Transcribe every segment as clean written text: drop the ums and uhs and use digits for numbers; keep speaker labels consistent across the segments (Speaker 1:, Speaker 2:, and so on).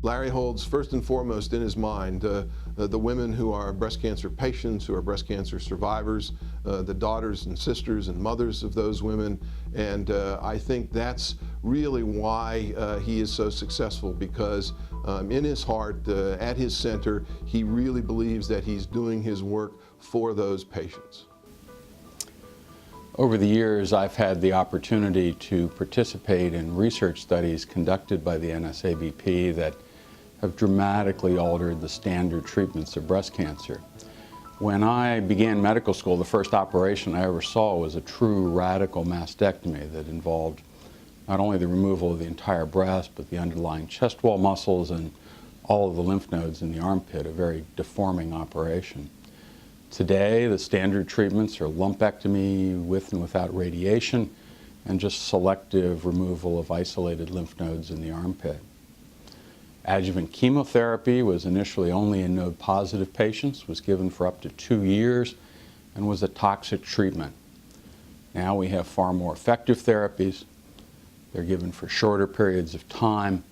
Speaker 1: Larry holds first and foremost in his mind the women who are breast cancer patients, who are breast cancer survivors, the daughters and sisters and mothers of those women, and I think that's really why he is so successful, because in his heart, at his center, he really believes that he's doing his work for those patients.
Speaker 2: Over the years, I've had the opportunity to participate in research studies conducted by the NSABP that have dramatically altered the standard treatments of breast cancer. When I began medical school, the first operation I ever saw was a true radical mastectomy that involved not only the removal of the entire breast, but the underlying chest wall muscles and all of the lymph nodes in the armpit, a very deforming operation. Today, the standard treatments are lumpectomy with and without radiation and just selective removal of isolated lymph nodes in the armpit. Adjuvant chemotherapy was initially only in node-positive patients, was given for up to 2 years, and was a toxic treatment. Now we have far more effective therapies. They're given for shorter periods of time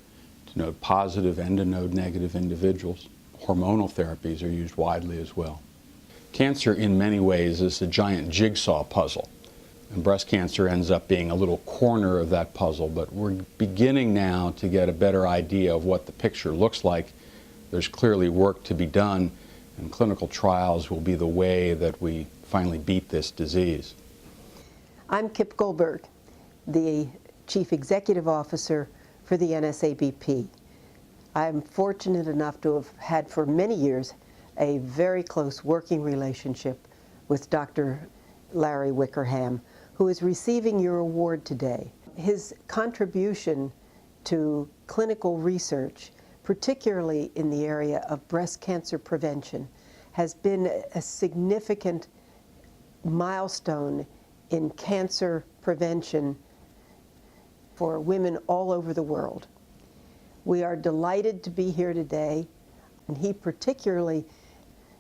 Speaker 2: to node-positive and to node-negative individuals. Hormonal therapies are used widely as well. Cancer, in many ways, is a giant jigsaw puzzle, and breast cancer ends up being a little corner of that puzzle, but we're beginning now to get a better idea of what the picture looks like. There's clearly work to be done, and clinical trials will be the way that we finally beat this disease.
Speaker 3: I'm Kip Goldberg, the Chief Executive Officer for the NSABP. I'm fortunate enough to have had for many years a very close working relationship with Dr. Larry Wickerham, who is receiving your award today. His contribution to clinical research, particularly in the area of breast cancer prevention, has been a significant milestone in cancer prevention for women all over the world. We are delighted to be here today, and he particularly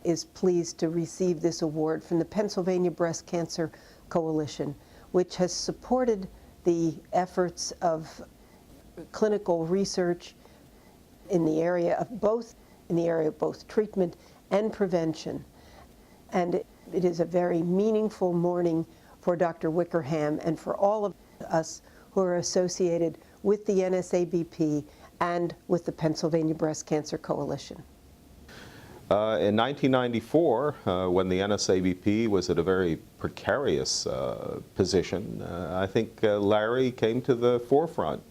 Speaker 3: is pleased to receive this award from the Pennsylvania Breast Cancer Coalition, which has supported the efforts of clinical research in the area of both treatment and prevention. And it is a very meaningful morning for Dr. Wickerham and for all of us who are associated with the NSABP and with the Pennsylvania Breast Cancer Coalition.
Speaker 4: In 1994, when the NSABP was at a very precarious position, I think Larry came to the forefront.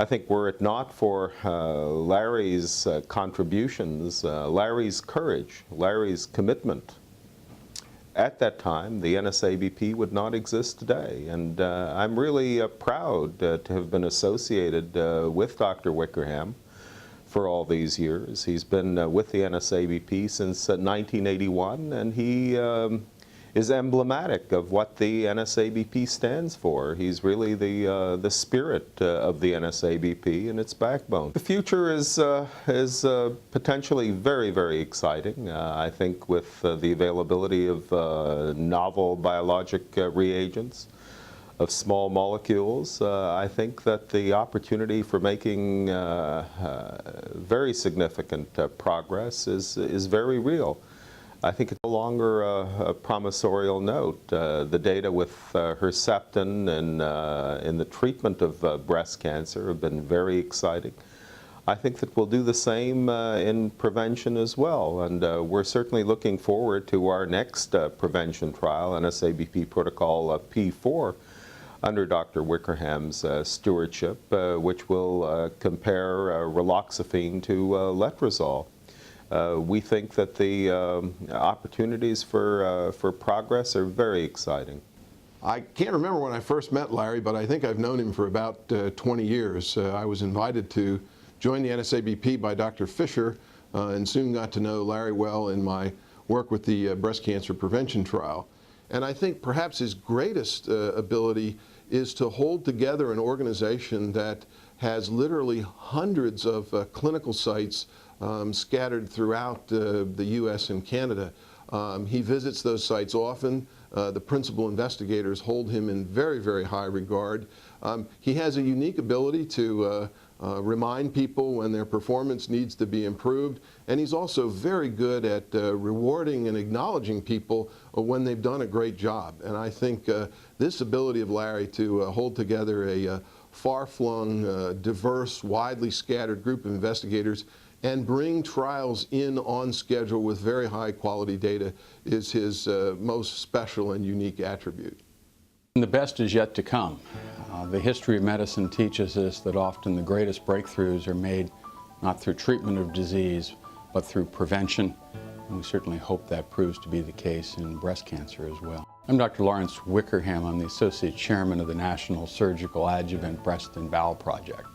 Speaker 4: I think were it not for Larry's contributions, Larry's courage, Larry's commitment, at that time, the NSABP would not exist today. And I'm really proud to have been associated with Dr. Wickerham for all these years. He's been with the NSABP since 1981, and he is emblematic of what the NSABP stands for. He's really the spirit of the NSABP and its backbone. The future is potentially very, very exciting. I think with the availability of novel biologic reagents, of small molecules, I think that the opportunity for making very significant progress is very real. I think it's no longer a promisorial note. The data with Herceptin and in the treatment of breast cancer have been very exciting. I think that we'll do the same in prevention as well, and we're certainly looking forward to our next prevention trial, NSABP protocol P4, under Dr. Wickerham's stewardship, which will compare raloxifene to letrozole. We think that the opportunities for progress are very exciting.
Speaker 1: I can't remember when I first met Larry, but I think I've known him for about 20 years. I was invited to join the NSABP by Dr. Fisher and soon got to know Larry well in my work with the breast cancer prevention trial. And I think perhaps his greatest ability is to hold together an organization that has literally hundreds of clinical sites scattered throughout the U.S. and Canada. He visits those sites often. The principal investigators hold him in very, very high regard. He has a unique ability to remind people when their performance needs to be improved, and he's also very good at rewarding and acknowledging people when they've done a great job. And I think this ability of Larry to hold together a far-flung, diverse, widely scattered group of investigators and bring trials in on schedule with very high quality data is his most special and unique attribute.
Speaker 2: The best is yet to come. The history of medicine teaches us that often the greatest breakthroughs are made not through treatment of disease, but through prevention. And we certainly hope that proves to be the case in breast cancer as well. I'm Dr. Lawrence Wickerham. I'm the Associate Chairman of the National Surgical Adjuvant Breast and Bowel Project.